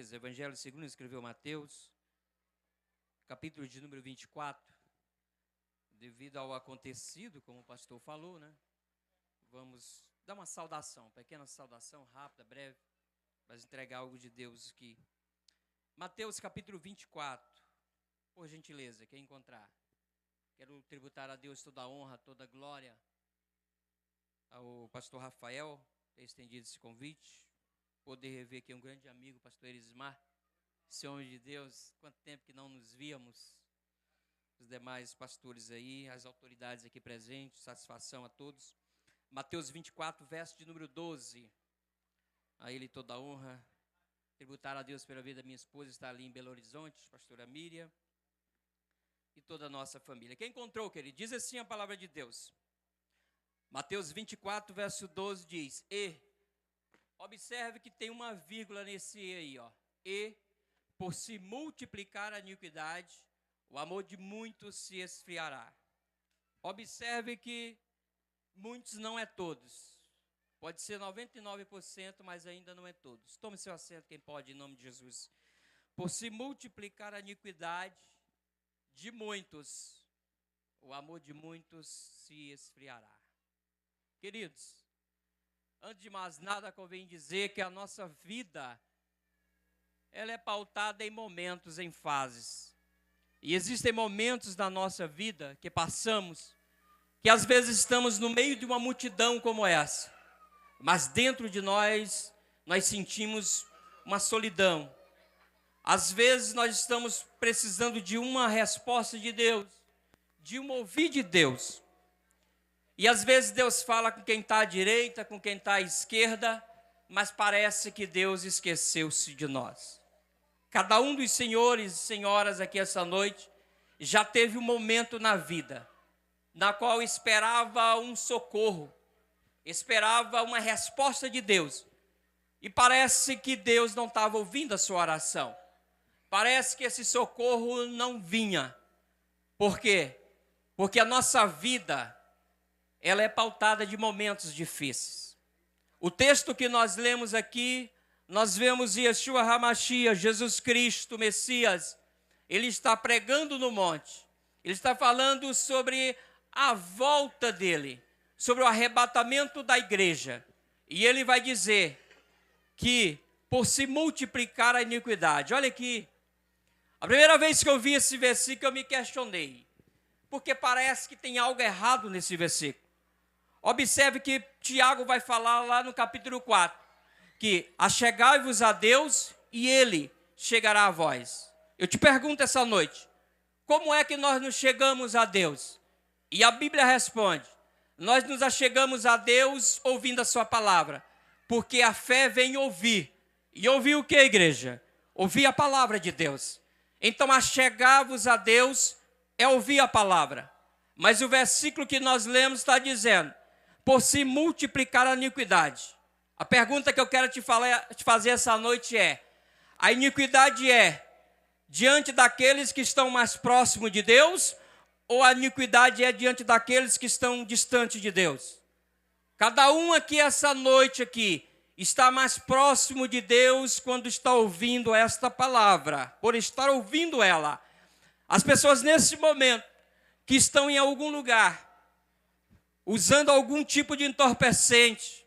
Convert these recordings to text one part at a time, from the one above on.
beleza. Evangelho segundo escreveu Mateus, capítulo de número 24. Devido ao acontecido, como o pastor falou, né? Vamos dar uma saudação, pequena saudação, rápida, breve, mas entregar algo de Deus aqui. Mateus capítulo 24, por gentileza, quem encontrar. Quero tributar a Deus toda a honra, toda a glória, ao pastor Rafael, ter estendido esse convite, poder rever aqui um grande amigo, pastor Erismar, esse homem de Deus, quanto tempo que não nos víamos, os demais pastores aí, as autoridades aqui presentes, satisfação a todos. Mateus 24, verso de número 12, a ele toda a honra, tributar a Deus pela vida da minha esposa, está ali em Belo Horizonte, pastora Miriam, e toda a nossa família. Quem encontrou, querido? Diz assim a palavra de Deus. Mateus 24, verso 12 diz, observe que tem uma vírgula nesse aí, ó. E, por se multiplicar a iniquidade, o amor de muitos se esfriará. Observe que muitos não é todos. Pode ser 99%, mas ainda não é todos. Tome seu assento, quem pode, em nome de Jesus. Por se multiplicar a iniquidade de muitos, o amor de muitos se esfriará. Queridos, antes de mais nada, convém dizer que a nossa vida, ela é pautada em momentos, em fases. E existem momentos da nossa vida que passamos, que às vezes estamos no meio de uma multidão como essa, mas dentro de nós sentimos uma solidão. Às vezes nós estamos precisando de uma resposta de Deus, de um ouvir de Deus. E às vezes Deus fala com quem está à direita, com quem está à esquerda, mas parece que Deus esqueceu-se de nós. Cada um dos senhores e senhoras aqui essa noite já teve um momento na vida, na qual esperava um socorro, esperava uma resposta de Deus. E parece que Deus não estava ouvindo a sua oração. Parece que esse socorro não vinha. Por quê? Porque a nossa vida, ela é pautada de momentos difíceis. O texto que nós lemos aqui, nós vemos Yeshua HaMashiach, Jesus Cristo, Messias. Ele está pregando no monte. Ele está falando sobre a volta dele, sobre o arrebatamento da igreja. E ele vai dizer que por se multiplicar a iniquidade. Olha aqui, a primeira vez que eu vi esse versículo eu me questionei, porque parece que tem algo errado nesse versículo. Observe que Tiago vai falar lá no capítulo 4, que achegai-vos a Deus e Ele chegará a vós. Eu te pergunto essa noite, como é que nós nos chegamos a Deus? E a Bíblia responde, nós nos achegamos a Deus ouvindo a sua palavra, porque a fé vem ouvir. E ouvir o que, igreja? Ouvir a palavra de Deus. Então, achegar-vos a Deus é ouvir a palavra. Mas o versículo que nós lemos está dizendo, por se multiplicar a iniquidade. A pergunta que eu quero te fazer essa noite é, a iniquidade é diante daqueles que estão mais próximos de Deus, ou a iniquidade é diante daqueles que estão distantes de Deus? Cada um aqui essa noite aqui está mais próximo de Deus quando está ouvindo esta palavra, por estar ouvindo ela. As pessoas nesse momento que estão em algum lugar, usando algum tipo de entorpecente,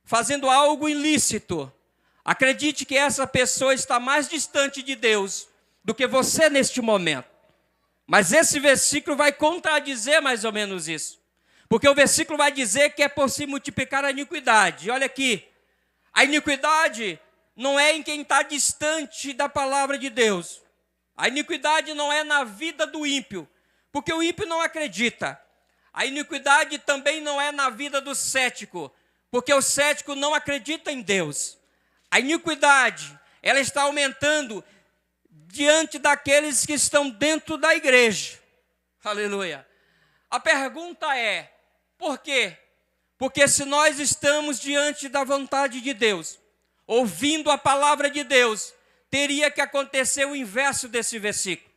fazendo algo ilícito, acredite que essa pessoa está mais distante de Deus do que você neste momento. Mas esse versículo vai contradizer mais ou menos isso. Porque o versículo vai dizer que é por se multiplicar a iniquidade. Olha aqui, a iniquidade não é em quem está distante da palavra de Deus. A iniquidade não é na vida do ímpio, porque o ímpio não acredita. A iniquidade também não é na vida do cético, porque o cético não acredita em Deus. A iniquidade, ela está aumentando diante daqueles que estão dentro da igreja. Aleluia. A pergunta é, por quê? Porque se nós estamos diante da vontade de Deus, ouvindo a palavra de Deus, teria que acontecer o inverso desse versículo.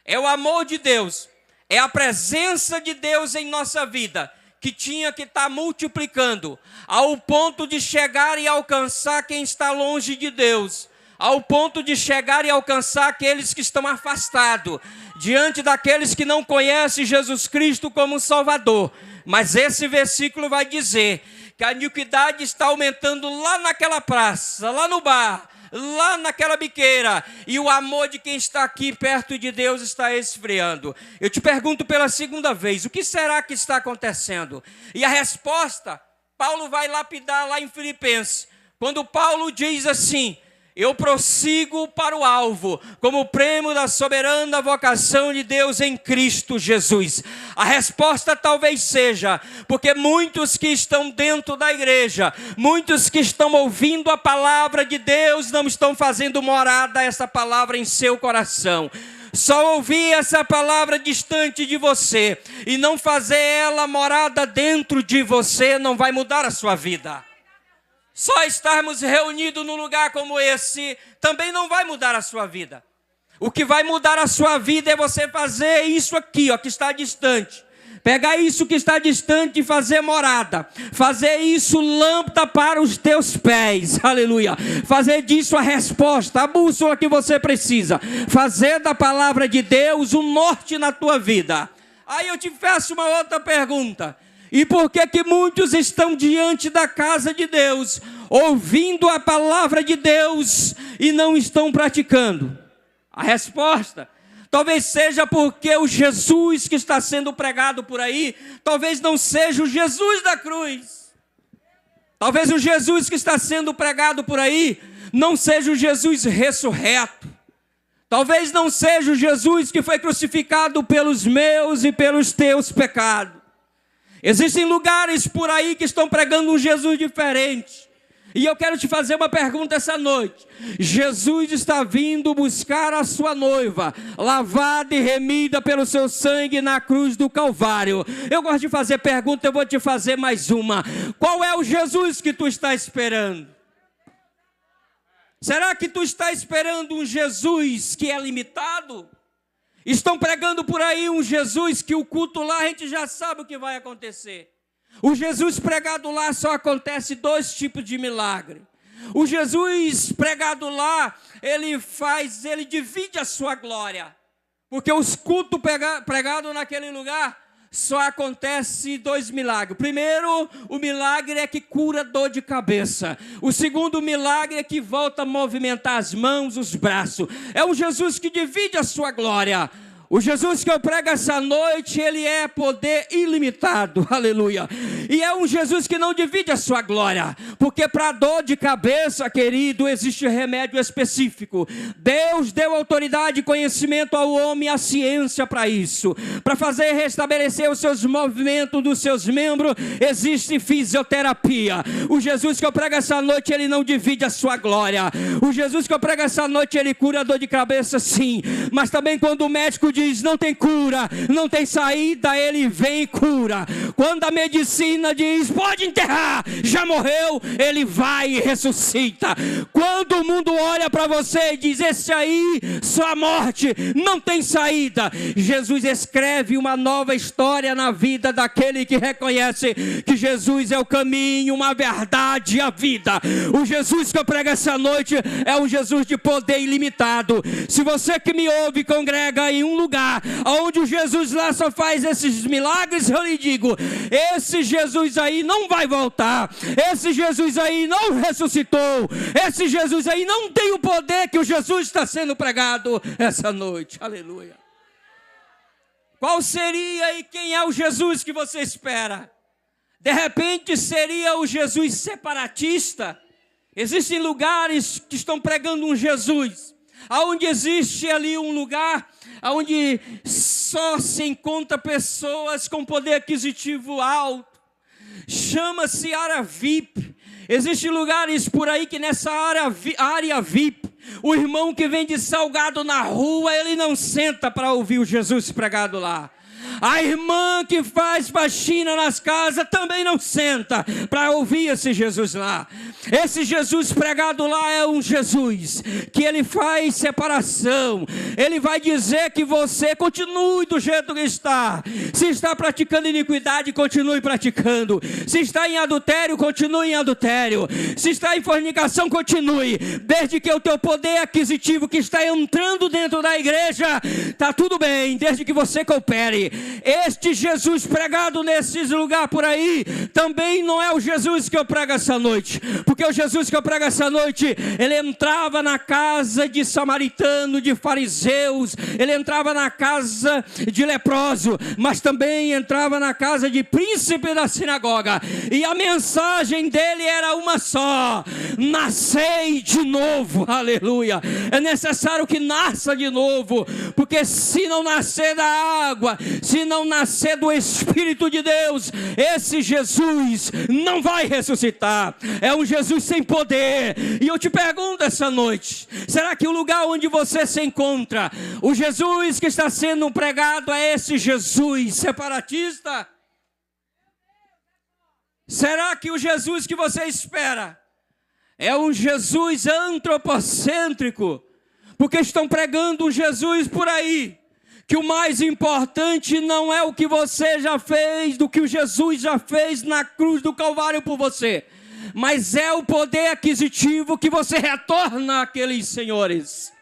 É o amor de Deus, é a presença de Deus em nossa vida, que tinha que estar multiplicando, ao ponto de chegar e alcançar quem está longe de Deus, ao ponto de chegar e alcançar aqueles que estão afastados, diante daqueles que não conhecem Jesus Cristo como Salvador. Mas esse versículo vai dizer que a iniquidade está aumentando lá naquela praça, lá no bar, lá naquela biqueira, e o amor de quem está aqui perto de Deus está esfriando. Eu te pergunto pela segunda vez, o que será que está acontecendo? E a resposta, Paulo vai lapidar lá em Filipenses, quando Paulo diz assim: eu prossigo para o alvo, como prêmio da soberana vocação de Deus em Cristo Jesus. A resposta talvez seja, porque muitos que estão dentro da igreja, muitos que estão ouvindo a palavra de Deus, não estão fazendo morada essa palavra em seu coração. Só ouvir essa palavra distante de você e não fazer ela morada dentro de você, não vai mudar a sua vida. Só estarmos reunidos num lugar como esse também não vai mudar a sua vida. O que vai mudar a sua vida é você fazer isso aqui, ó, que está distante. Pegar isso que está distante e fazer morada. Fazer isso lâmpada para os teus pés. Aleluia. Fazer disso a resposta, a bússola que você precisa. Fazer da palavra de Deus o norte na tua vida. Aí eu te faço uma outra pergunta. E por que que muitos estão diante da casa de Deus, ouvindo a palavra de Deus e não estão praticando? A resposta talvez seja porque o Jesus que está sendo pregado por aí, talvez não seja o Jesus da cruz. Talvez o Jesus que está sendo pregado por aí não seja o Jesus ressurreto. Talvez não seja o Jesus que foi crucificado pelos meus e pelos teus pecados. Existem lugares por aí que estão pregando um Jesus diferente. E eu quero te fazer uma pergunta essa noite. Jesus está vindo buscar a sua noiva, lavada e remida pelo seu sangue na cruz do Calvário. Eu gosto de fazer pergunta, eu vou te fazer mais uma. Qual é o Jesus que tu está esperando? Será que tu está esperando um Jesus que é limitado? Estão pregando por aí um Jesus que o culto lá a gente já sabe o que vai acontecer. O Jesus pregado lá só acontece 2 tipos de milagre. O Jesus pregado lá, ele divide a sua glória. Porque os cultos pregados naquele lugar só acontece 2 milagres. Primeiro, o milagre é que cura dor de cabeça. O segundo milagre é que volta a movimentar as mãos, os braços. É um Jesus que divide a sua glória. O Jesus que eu prego essa noite, ele é poder ilimitado, aleluia. E é um Jesus que não divide a sua glória, porque para dor de cabeça, querido, existe remédio específico. Deus deu autoridade e conhecimento ao homem, a ciência para isso. Para fazer restabelecer os seus movimentos dos seus membros, existe fisioterapia. O Jesus que eu prego essa noite, ele não divide a sua glória. O Jesus que eu prego essa noite, ele cura a dor de cabeça, sim. Mas também quando o médico diz não tem cura, não tem saída, ele vem e cura. Quando a medicina diz pode enterrar, já morreu, ele vai e ressuscita. Quando o mundo olha para você e diz esse aí, sua morte não tem saída, Jesus escreve uma nova história na vida daquele que reconhece que Jesus é o caminho, uma verdade e a vida. O Jesus que eu prego essa noite é um Jesus de poder ilimitado. Se você que me ouve congrega em um lugar onde o Jesus lá só faz esses milagres, eu lhe digo, esse Jesus aí não vai voltar, esse Jesus aí não ressuscitou, esse Jesus aí não tem o poder que o Jesus está sendo pregado essa noite, aleluia. Qual seria e quem é o Jesus que você espera? De repente seria o Jesus separatista? Existem lugares que estão pregando um Jesus, onde existe ali um lugar onde só se encontra pessoas com poder aquisitivo alto. Chama-se área VIP. Existem lugares por aí que nessa área VIP, o irmão que vende salgado na rua, ele não senta para ouvir o Jesus pregado lá. A irmã que faz faxina nas casas também não senta para ouvir esse Jesus lá. Esse Jesus pregado lá é um Jesus que ele faz separação. Ele vai dizer que você continue do jeito que está. Se está praticando iniquidade, continue praticando. Se está em adultério, continue em adultério. Se está em fornicação, continue. Desde que o teu poder aquisitivo que está entrando dentro da igreja, está tudo bem, desde que você coopere. Este Jesus pregado nesses lugares por aí, também não é o Jesus que eu prego essa noite. Porque o Jesus que eu prego essa noite, ele entrava na casa de samaritano, de fariseus, ele entrava na casa de leproso, mas também entrava na casa de príncipe da sinagoga. E a mensagem dele era uma só: nascei de novo, aleluia. É necessário que nasça de novo, porque se não nascer da água, se não nascer do Espírito de Deus, esse Jesus não vai ressuscitar. É um Jesus sem poder. E eu te pergunto essa noite: será que o lugar onde você se encontra, o Jesus que está sendo pregado é esse Jesus separatista? Será que o Jesus que você espera é um Jesus antropocêntrico? Porque estão pregando um Jesus por aí, que o mais importante não é o que você já fez, do que o Jesus já fez na cruz do Calvário por você, mas é o poder aquisitivo que você retorna àqueles senhores.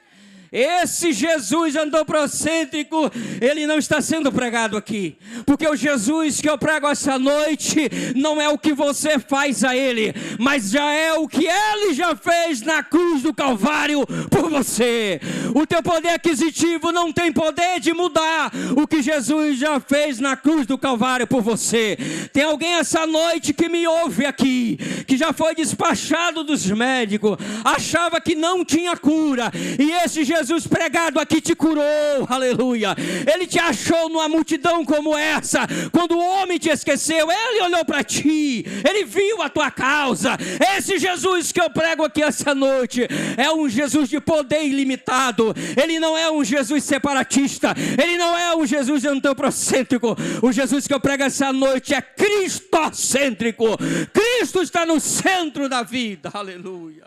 Esse Jesus antropocêntrico, ele não está sendo pregado aqui, porque o Jesus que eu prego essa noite não é o que você faz a ele, mas já é o que ele já fez na cruz do Calvário por você. O teu poder aquisitivo não tem poder de mudar o que Jesus já fez na cruz do Calvário por você. Tem alguém essa noite que me ouve aqui, que já foi despachado dos médicos, achava que não tinha cura, e esse Jesus pregado aqui te curou, aleluia. Ele te achou numa multidão como essa, quando o homem te esqueceu, ele olhou para ti, ele viu a tua causa. Esse Jesus que eu prego aqui essa noite é um Jesus de poder ilimitado. Ele não é um Jesus separatista, ele não é um Jesus antropocêntrico. O Jesus que eu prego essa noite é cristocêntrico. Cristo está no centro da vida, aleluia.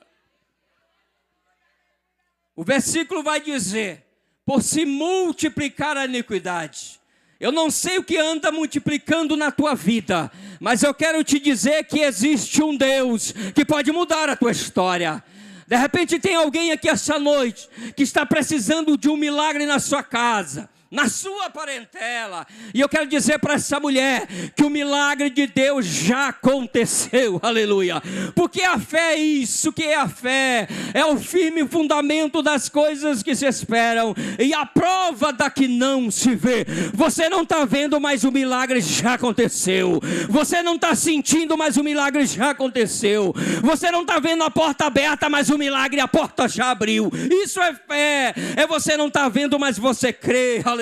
O versículo vai dizer: por se multiplicar a iniquidade. Eu não sei o que anda multiplicando na tua vida, mas eu quero te dizer que existe um Deus que pode mudar a tua história. De repente tem alguém aqui essa noite que está precisando de um milagre na sua casa, na sua parentela, e eu quero dizer para essa mulher que o milagre de Deus já aconteceu, aleluia. Porque a fé é isso, que é a fé, é o firme fundamento das coisas que se esperam e a prova da que não se vê. Você não está vendo, mas o milagre já aconteceu. Você não está sentindo, mas o milagre já aconteceu. Você não está vendo a porta aberta, mas o milagre, a porta já abriu. Isso é fé, é você não está vendo, mas você crê, aleluia.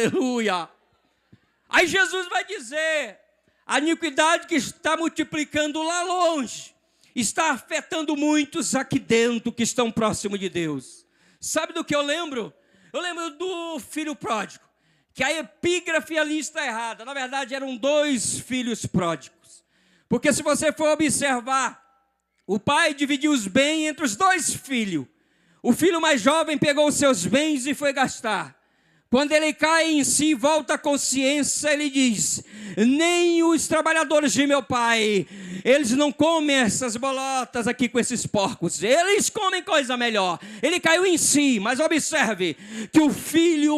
Aí Jesus vai dizer: a iniquidade que está multiplicando lá longe está afetando muitos aqui dentro que estão próximos de Deus. Sabe do que eu lembro? Eu lembro do filho pródigo, que a epígrafe ali está errada. Na verdade eram 2 filhos pródigos, porque se você for observar, o pai dividiu os bens entre os 2 filhos. O filho mais jovem pegou os seus bens e foi gastar. Quando ele cai em si, volta a consciência, ele diz: nem os trabalhadores de meu pai, eles não comem essas bolotas aqui com esses porcos, eles comem coisa melhor. Ele caiu em si, mas observe que o filho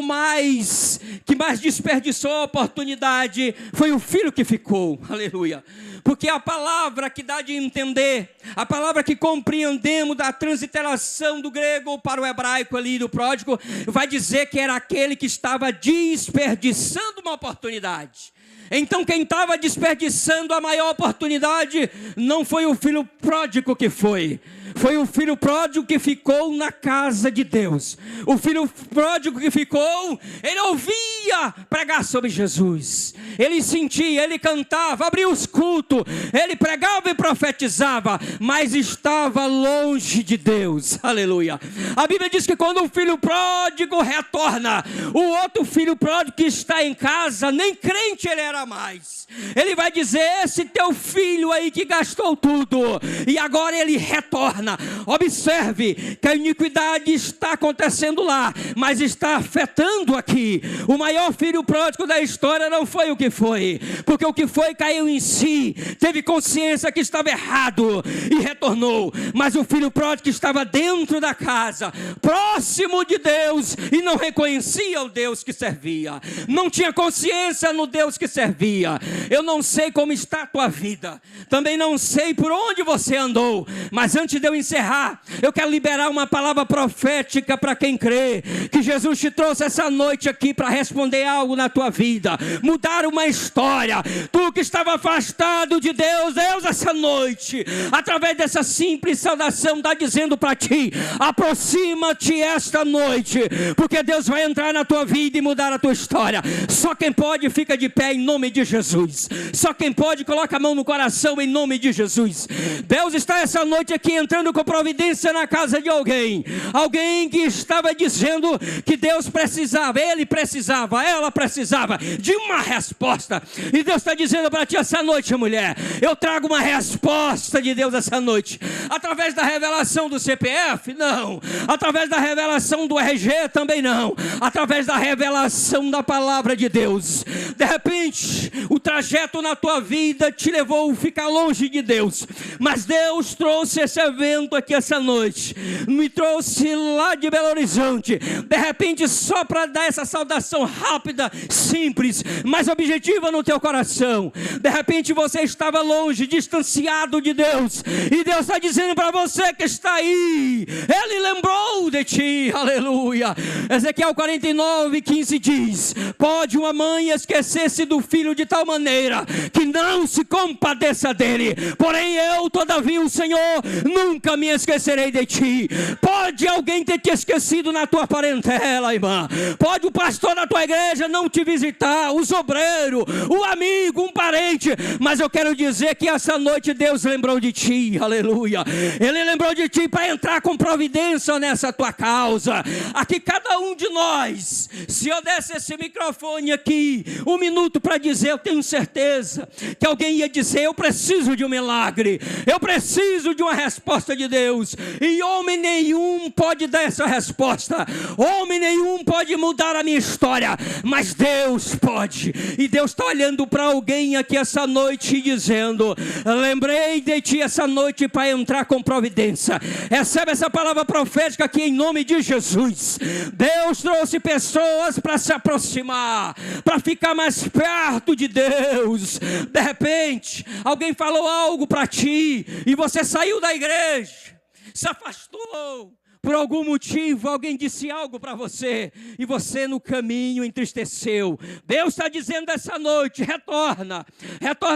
que mais desperdiçou a oportunidade foi o filho que ficou, aleluia. Porque a palavra que dá de entender, a palavra que compreendemos da transliteração do grego para o hebraico ali do pródigo, vai dizer que era aquele que estava desperdiçando uma oportunidade. Então quem estava desperdiçando a maior oportunidade não foi o filho pródigo que foi foi o filho pródigo que ficou na casa de Deus. O filho pródigo que ficou, ele ouvia pregar sobre Jesus. Ele sentia, ele cantava, abria os cultos, ele pregava e profetizava, mas estava longe de Deus. Aleluia. A Bíblia diz que quando o filho pródigo retorna, o outro filho pródigo que está em casa, nem crente ele era mais. Ele vai dizer: esse teu filho aí que gastou tudo, e agora ele retorna. Observe que a iniquidade está acontecendo lá, mas está afetando aqui. O maior filho pródigo da história não foi o que foi, porque o que foi caiu em si, teve consciência que estava errado e retornou. Mas o filho pródigo que estava dentro da casa, próximo de Deus, e não reconhecia o Deus que servia, não tinha consciência no Deus que servia. Eu não sei como está a tua vida, também não sei por onde você andou, mas antes de eu encerrar, eu quero liberar uma palavra profética para quem crê, que Jesus te trouxe essa noite aqui para responder algo na tua vida, mudar uma história. Tu que estava afastado de Deus, Deus essa noite, através dessa simples saudação, está dizendo para ti: aproxima-te esta noite, porque Deus vai entrar na tua vida e mudar a tua história. Só quem pode fica de pé em nome de Jesus. Só quem pode coloca a mão no coração em nome de Jesus. Deus está essa noite aqui entrando com providência na casa de alguém. Alguém que estava dizendo que Deus precisava, ele precisava, ela precisava de uma resposta. E Deus está dizendo para ti essa noite, mulher: eu trago uma resposta de Deus essa noite. Através da revelação do CPF? Não. Através da revelação do RG? Também não. Através da revelação da palavra de Deus. De repente, o trajeto na tua vida te levou a ficar longe de Deus, mas Deus trouxe esse evento aqui essa noite, me trouxe lá de Belo Horizonte, de repente só para dar essa saudação rápida, simples, mas objetiva no teu coração. De repente você estava longe, distanciado de Deus, e Deus está dizendo para você que está aí, Ele lembrou de ti. Aleluia. Ezequiel 49:15 diz: pode uma mãe esquecer-se do filho de tal maneira que não se compadeça dele, porém eu, todavia, o Senhor, nunca me esquecerei de ti. Pode alguém ter te esquecido na tua parentela, irmã, pode o pastor da tua igreja não te visitar, o obreiro, o amigo, um parente, mas eu quero dizer que essa noite Deus lembrou de ti. Aleluia. Ele lembrou de ti para entrar com providência nessa tua causa. Aqui cada um de nós, se eu desse esse microfone aqui, 1 minuto para dizer, eu tenho certeza que alguém ia dizer: eu preciso de um milagre, eu preciso de uma resposta de Deus. E homem nenhum pode dar essa resposta, homem nenhum pode mudar a minha história, mas Deus pode. E Deus está olhando para alguém aqui essa noite e dizendo: lembrei de ti essa noite para entrar com providência. Recebe essa palavra profética aqui em nome de Jesus. Deus trouxe pessoas para se aproximar, para ficar mais perto de Deus. De repente, alguém falou algo para ti e você saiu da igreja, se afastou. Por algum motivo, alguém disse algo para você e você no caminho entristeceu. Deus está dizendo essa noite: retorna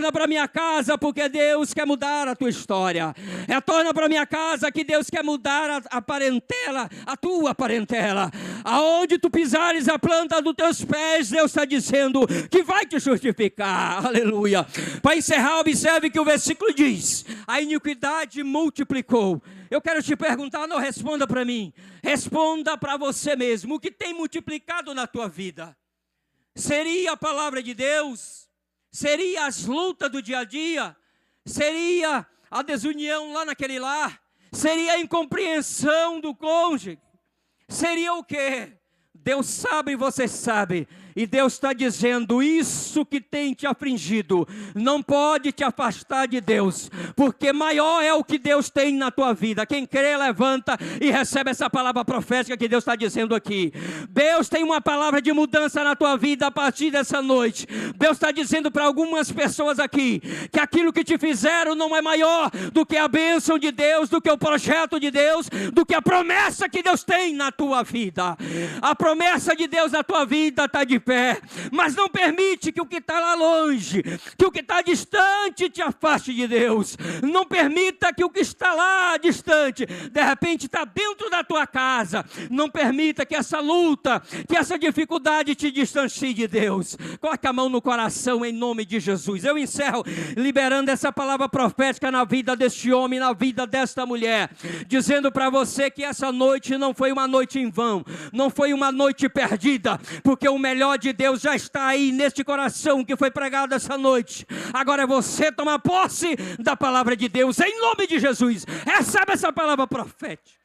para minha casa, porque Deus quer mudar a tua história. Retorna para minha casa, que Deus quer mudar a parentela, a tua parentela. Aonde tu pisares a planta dos teus pés, Deus está dizendo que vai te justificar. Aleluia. Para encerrar, observe que o versículo diz: a iniquidade multiplicou. Eu quero te perguntar, não responda para mim, responda para você mesmo. O que tem multiplicado na tua vida? Seria a palavra de Deus? Seria as lutas do dia a dia? Seria a desunião lá naquele lar? Seria a incompreensão do cônjuge? Seria o quê? Deus sabe e você sabe. E Deus está dizendo: isso que tem te afligido não pode te afastar de Deus, porque maior é o que Deus tem na tua vida. Quem crê, levanta e recebe essa palavra profética que Deus está dizendo aqui. Deus tem uma palavra de mudança na tua vida a partir dessa noite. Deus está dizendo para algumas pessoas aqui que aquilo que te fizeram não é maior do que a bênção de Deus, do que o projeto de Deus, do que a promessa que Deus tem na tua vida. A promessa de Deus na tua vida está de pé. Mas não permite que o que está lá longe, que o que está distante te afaste de Deus. Não permita que o que está lá distante, de repente está dentro da tua casa. Não permita que essa luta, que essa dificuldade te distancie de Deus. Coloque a mão no coração em nome de Jesus. Eu encerro liberando essa palavra profética na vida deste homem, na vida desta mulher, dizendo para você que essa noite não foi uma noite em vão, não foi uma noite perdida, porque o melhor de Deus já está aí neste coração que foi pregado essa noite. Agora é você tomar posse da palavra de Deus, em nome de Jesus. Recebe essa palavra profética.